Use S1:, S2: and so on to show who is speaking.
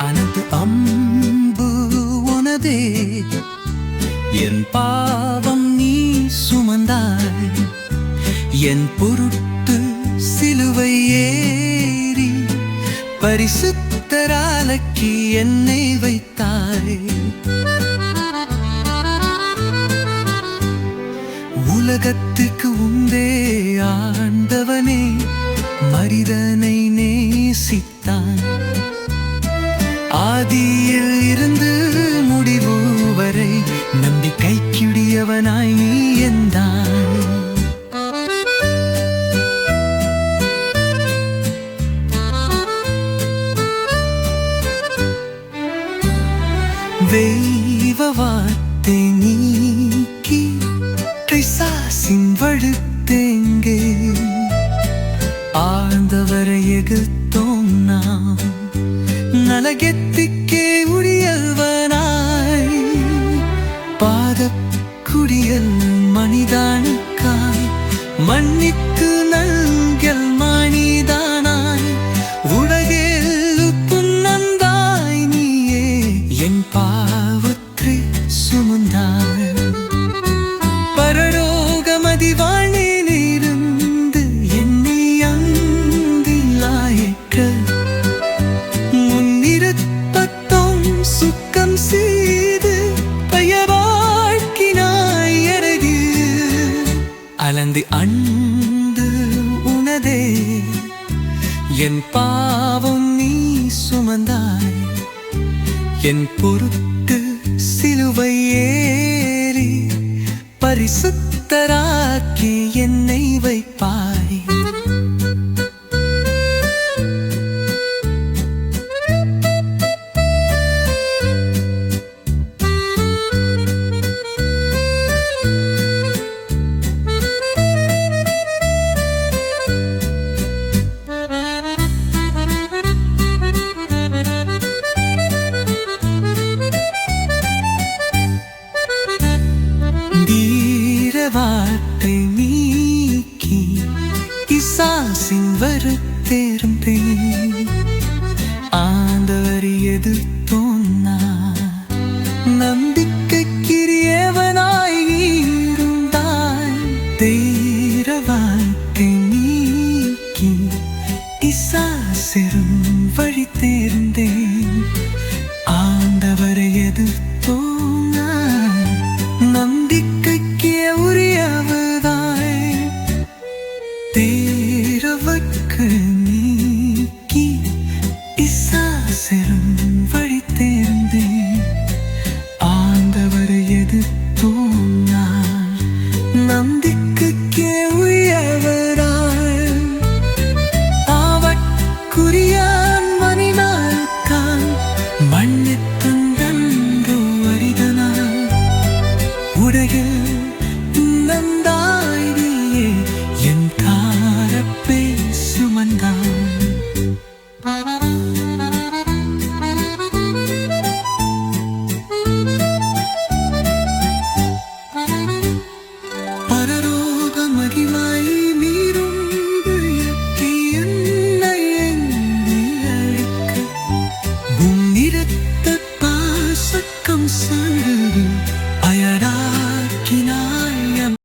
S1: அனது அம்பு உனதே, என் பாவம் நீ சுமந்தாய். என் பொருட்டு சிலுவை ஏறி பரிசுத்தராலக்கி என்னை வைத்தாய். உலகத்துக்கு உந்தே ஆண்டவனே, மனிதனை நேசித்தான். ஆதியில் இருந்து முடிவு வரை நம்பிக்கைக்குரியவனாய் நீ என்றாய். தெய்வ வார்த்தை நீக்கி கைசாசின் வழுத்தெங்கே, ஆழ்ந்தவரை எகுத்தோம் நாம் நலகெத்திக்கே உரியவனாய். பாதக்குடியல் மனிதானுக்காய் மன்னிக்கு நல்கல் மனிதானாய். உலகில் புன்னந்தாய் நீயே என் பாவத்தை சுமந்தாய். பரலோக மதிவாழ்நிலிருந்து என்னை அந்திலாயக்க முன்னிருப்பத்தோம் சுக்கம் செய்து பயவாழ்க்கினாய் எனது. அலந்து அன்பு உனதே, என் பாவம் நீ சுமந்தாய். என் பொருட்டு சிலுவை ஏறி பரிசுத்தராக்கி என்னை வைப்பாய். வார்த்தை நீக்கி பிசாசின் வரு